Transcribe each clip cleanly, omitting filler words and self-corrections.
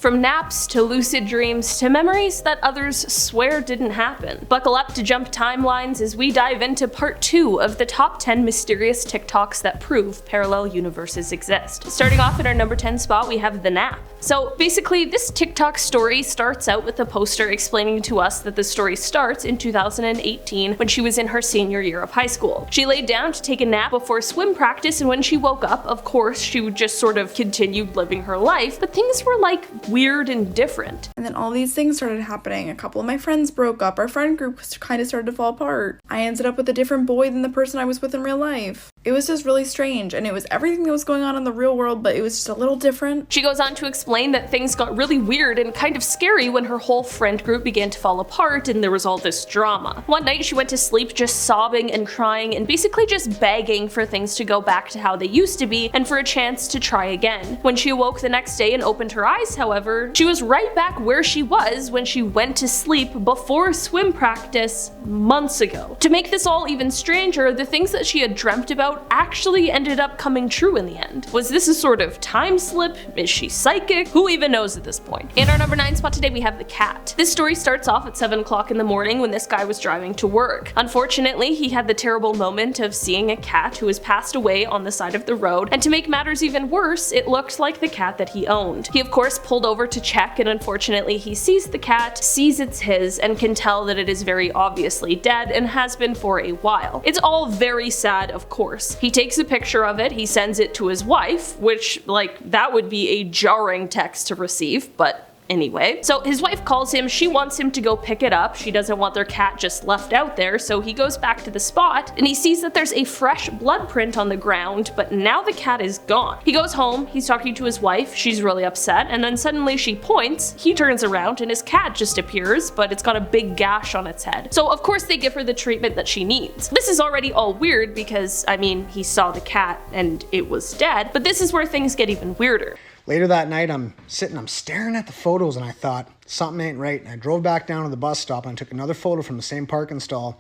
From naps to lucid dreams to memories that others swear didn't happen. Buckle up to jump timelines as we dive into part 2 of the top 10 mysterious TikToks that prove parallel universes exist. Starting off at our number 10 spot, we have the nap. So basically, this TikTok story starts out with a poster explaining to us that the story starts in 2018 when she was in her senior year of high school. She laid down to take a nap before swim practice, and when she woke up, of course, she would just sort of continued living her life, but things were like weird and different. And then all these things started happening. A couple of my friends broke up. Our friend group kind of started to fall apart. I ended up with a different boy than the person I was with in real life. It was just really strange, and it was everything that was going on in the real world, but it was just a little different. She goes on to explain that things got really weird and kind of scary when her whole friend group began to fall apart and there was all this drama. One night she went to sleep just sobbing and crying and basically just begging for things to go back to how they used to be and for a chance to try again. When she awoke the next day and opened her eyes, however, she was right back where she was when she went to sleep before swim practice months ago. To make this all even stranger, the things that she had dreamt about actually ended up coming true in the end. Was this a sort of time slip? Is she psychic? Who even knows at this point? In our number 9 spot today, we have the cat. This story starts off at 7 o'clock in the morning when this guy was driving to work. Unfortunately, he had the terrible moment of seeing a cat who has passed away on the side of the road, and to make matters even worse, it looked like the cat that he owned. He of course pulled over to check, and unfortunately he sees the cat, sees it's his, and can tell that it is very obviously dead and has been for a while. It's all very sad, of course. He takes a picture of it, he sends it to his wife, which, like, that would be a jarring text to receive, but anyway. So his wife calls him, she wants him to go pick it up, she doesn't want their cat just left out there, so he goes back to the spot and he sees that there's a fresh blood print on the ground, but now the cat is gone. He goes home, he's talking to his wife, she's really upset, and then suddenly she points, he turns around and his cat just appears, but it's got a big gash on its head. So of course they give her the treatment that she needs. This is already all weird because, I mean, he saw the cat and it was dead, but this is where things get even weirder. Later that night, I'm staring at the photos, and I thought, something ain't right. And I drove back down to the bus stop and took another photo from the same parking stall.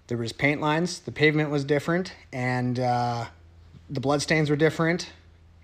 There was paint lines, the pavement was different, and the bloodstains were different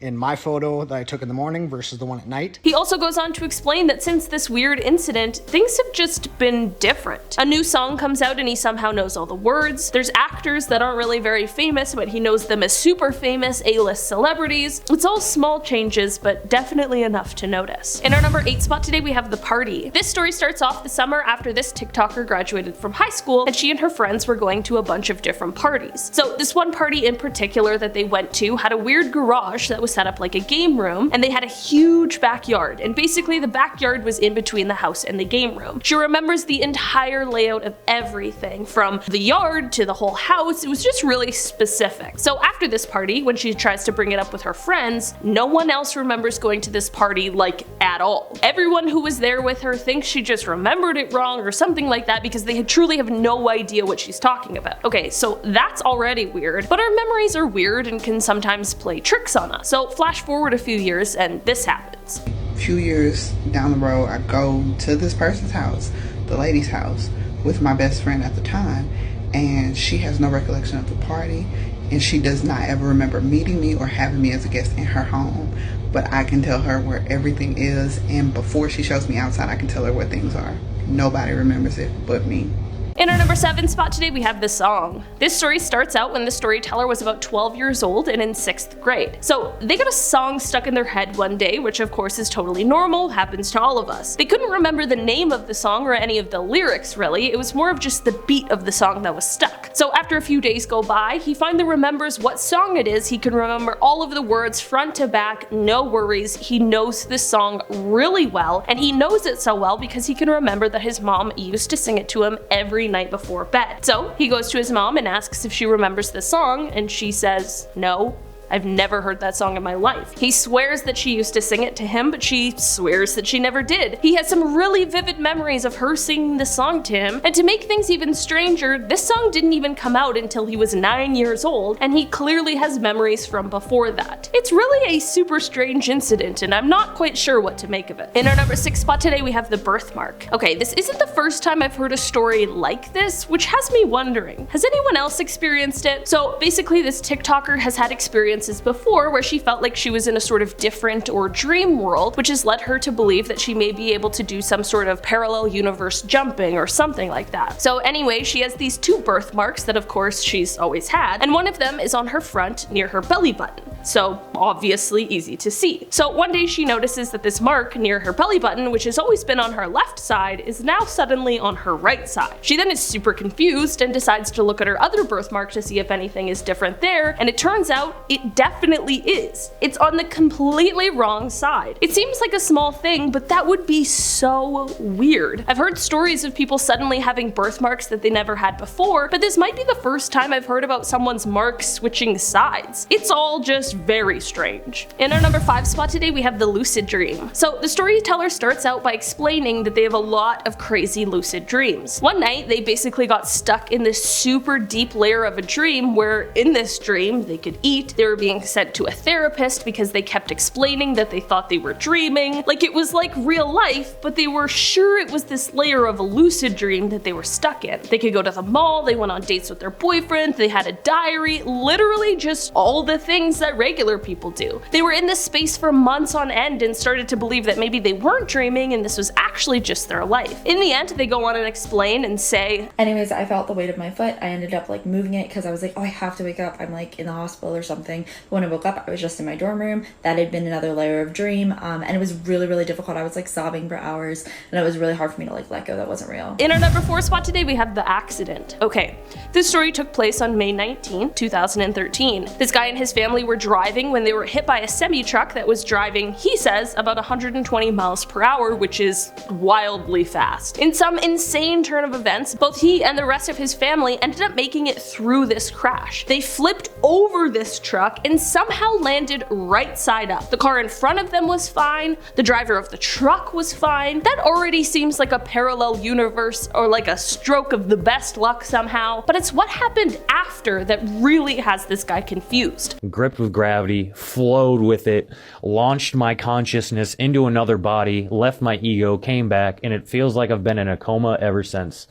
in my photo that I took in the morning versus the one at night. He also goes on to explain that since this weird incident, things have just been different. A new song comes out and he somehow knows all the words. There's actors that aren't really very famous, but he knows them as super famous A-list celebrities. It's all small changes, but definitely enough to notice. In our number 8 spot today, we have the party. This story starts off the summer after this TikToker graduated from high school, and she and her friends were going to a bunch of different parties. So this one party in particular that they went to had a weird garage that was set up like a game room, and they had a huge backyard, and basically the backyard was in between the house and the game room. She remembers the entire layout of everything, from the yard to the whole house. It was just really specific. So after this party, when she tries to bring it up with her friends, no one else remembers going to this party, like, at all. Everyone who was there with her thinks she just remembered it wrong or something like that because they truly have no idea what she's talking about. Okay, so that's already weird, but our memories are weird and can sometimes play tricks on us. So flash forward a few years and this happens. A few years down the road, I go to this person's house, the lady's house, with my best friend at the time, and she has no recollection of the party, and she does not ever remember meeting me or having me as a guest in her home. But I can tell her where everything is, and before she shows me outside, I can tell her where things are. Nobody remembers it but me. In our number 7 spot today, we have the song. This story starts out when the storyteller was about 12 years old and in 6th grade. So they got a song stuck in their head one day, which of course is totally normal, happens to all of us. They couldn't remember the name of the song or any of the lyrics really, it was more of just the beat of the song that was stuck. So after a few days go by, he finally remembers what song it is, he can remember all of the words front to back, no worries, he knows this song really well, and he knows it so well because he can remember that his mom used to sing it to him every night before bed. So he goes to his mom and asks if she remembers the song, and she says, "No, I've never heard that song in my life." He swears that she used to sing it to him, but she swears that she never did. He has some really vivid memories of her singing the song to him, and to make things even stranger, this song didn't even come out until he was 9 years old, and he clearly has memories from before that. It's really a super strange incident, and I'm not quite sure what to make of it. In our number 6 spot today, we have the birthmark. Okay, this isn't the first time I've heard a story like this, which has me wondering, has anyone else experienced it? So basically, this TikToker has had experience experiences before where she felt like she was in a sort of different or dream world, which has led her to believe that she may be able to do some sort of parallel universe jumping or something like that. So anyway, she has these 2 birthmarks that of course she's always had, and one of them is on her front near her belly button. So obviously easy to see. So one day she notices that this mark near her belly button, which has always been on her left side, is now suddenly on her right side. She then is super confused and decides to look at her other birthmark to see if anything is different there, and it turns out it definitely is. It's on the completely wrong side. It seems like a small thing, but that would be so weird. I've heard stories of people suddenly having birthmarks that they never had before, but this might be the first time I've heard about someone's mark switching sides. It's all just very strange. In our number 5 spot today, we have the lucid dream. So the storyteller starts out by explaining that they have a lot of crazy lucid dreams. One night, they basically got stuck in this super deep layer of a dream where in this dream, they could eat, they were being sent to a therapist because they kept explaining that they thought they were dreaming. Like it was like real life, but they were sure it was this layer of a lucid dream that they were stuck in. They could go to the mall, they went on dates with their boyfriend, they had a diary, literally just all the things that regular people do. They were in this space for months on end and started to believe that maybe they weren't dreaming and this was actually just their life. In the end, they go on and explain and say, anyways, I felt the weight of my foot. I ended up like moving it because I was like, oh, I have to wake up. I'm like in the hospital or something. But when I woke up, I was just in my dorm room. That had been another layer of dream. And it was really, really difficult. I was like sobbing for hours and it was really hard for me to like let go. That wasn't real. In our number 4 spot today, we have the accident. Okay, this story took place on May 19, 2013. This guy and his family were driving when they were hit by a semi-truck that was driving, he says, about 120 miles per hour, which is wildly fast. In some insane turn of events, both he and the rest of his family ended up making it through this crash. They flipped over this truck and somehow landed right side up. The car in front of them was fine, the driver of the truck was fine. That already seems like a parallel universe or like a stroke of the best luck somehow, but it's what happened after that really has this guy confused. Gripped with gravity, flowed with it, launched my consciousness into another body, left my ego, came back, and it feels like I've been in a coma ever since.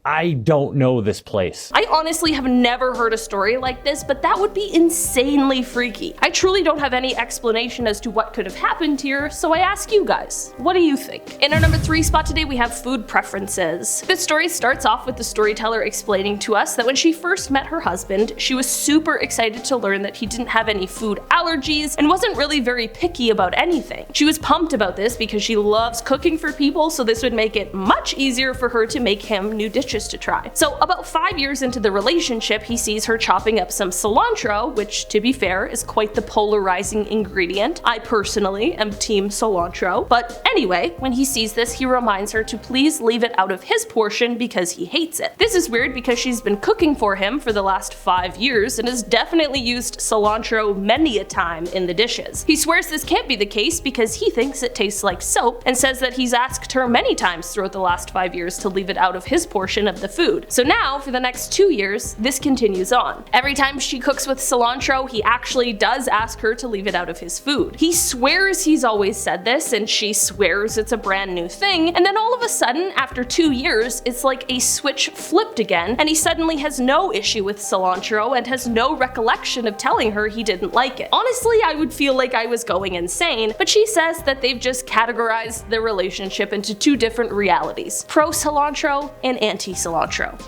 I don't know this place. I honestly have never heard a story like this, but that would be insanely freaky. I truly don't have any explanation as to what could have happened here, so I ask you guys, what do you think? In our number 3 spot today, we have food preferences. This story starts off with the storyteller explaining to us that when she first met her husband, she was super excited to learn that he didn't have any food allergies and wasn't really very picky about anything. She was pumped about this because she loves cooking for people, so this would make it much easier for her to make him new dishes to try. So about 5 years into the relationship, he sees her chopping up some cilantro, which to be fair is quite the polarizing ingredient. I personally am team cilantro, but anyway, when he sees this, he reminds her to please leave it out of his portion because he hates it. This is weird because she's been cooking for him for the last 5 years and has definitely used cilantro many a time in the dishes. He swears this can't be the case because he thinks it tastes like soap and says that he's asked her many times throughout the last 5 years to leave it out of his portion of the food. So now, for the next 2 years, this continues on. Every time she cooks with cilantro, he actually does ask her to leave it out of his food. He swears he's always said this, and she swears it's a brand new thing, and then all of a sudden, after 2 years, it's like a switch flipped again, and he suddenly has no issue with cilantro and has no recollection of telling her he didn't like it. Honestly, I would feel like I was going insane, but she says that they've just categorized their relationship into 2 different realities: pro-cilantro and anti-cilantro.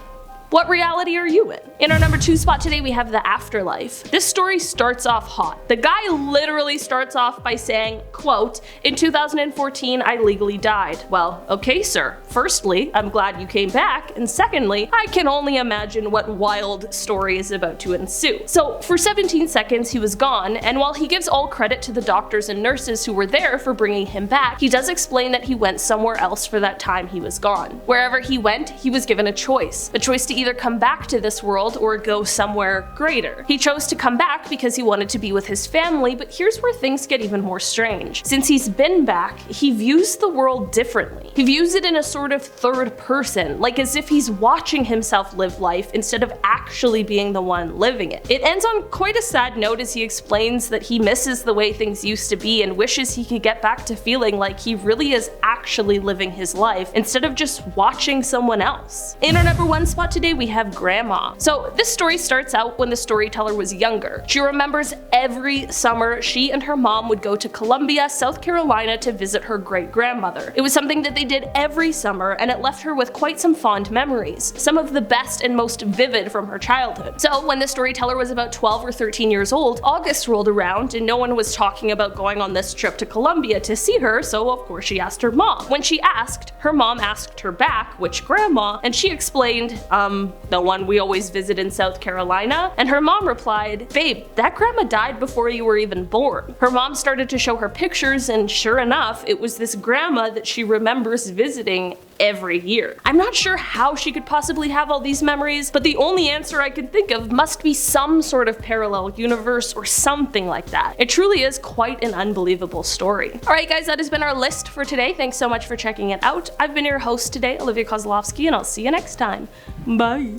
What reality are you in? In our number 2 spot today, we have the Afterlife. This story starts off hot. The guy literally starts off by saying, quote, "In 2014, I legally died." Well, okay, sir. Firstly, I'm glad you came back, and secondly, I can only imagine what wild story is about to ensue. So, for 17 seconds, he was gone, and while he gives all credit to the doctors and nurses who were there for bringing him back, he does explain that he went somewhere else for that time he was gone. Wherever he went, he was given a choice to either come back to this world or go somewhere greater. He chose to come back because he wanted to be with his family, but here's where things get even more strange. Since he's been back, he views the world differently. He views it in a sort of third person, like as if he's watching himself live life instead of actually being the one living it. It ends on quite a sad note as he explains that he misses the way things used to be and wishes he could get back to feeling like he really is actually living his life instead of just watching someone else. In our number 1 spot today, we have Grandma. So this story starts out when the storyteller was younger. She remembers every summer she and her mom would go to Columbia, South Carolina to visit her great-grandmother. It was something that they did every summer, and it left her with quite some fond memories, some of the best and most vivid from her childhood. So when the storyteller was about 12 or 13 years old, August rolled around and no one was talking about going on this trip to Columbia to see her, so of course she asked her mom. When she asked, her mom asked her back, which grandma, and she explained, the one we always visit in South Carolina, and her mom replied, babe, that grandma died before you were even born. Her mom started to show her pictures, and sure enough, it was this grandma that she remembers visiting every year. I'm not sure how she could possibly have all these memories, but the only answer I can think of must be some sort of parallel universe or something like that. It truly is quite an unbelievable story. Alright guys, that has been our list for today. Thanks so much for checking it out. I've been your host today, Olivia Kozlovsky, and I'll see you next time. Bye!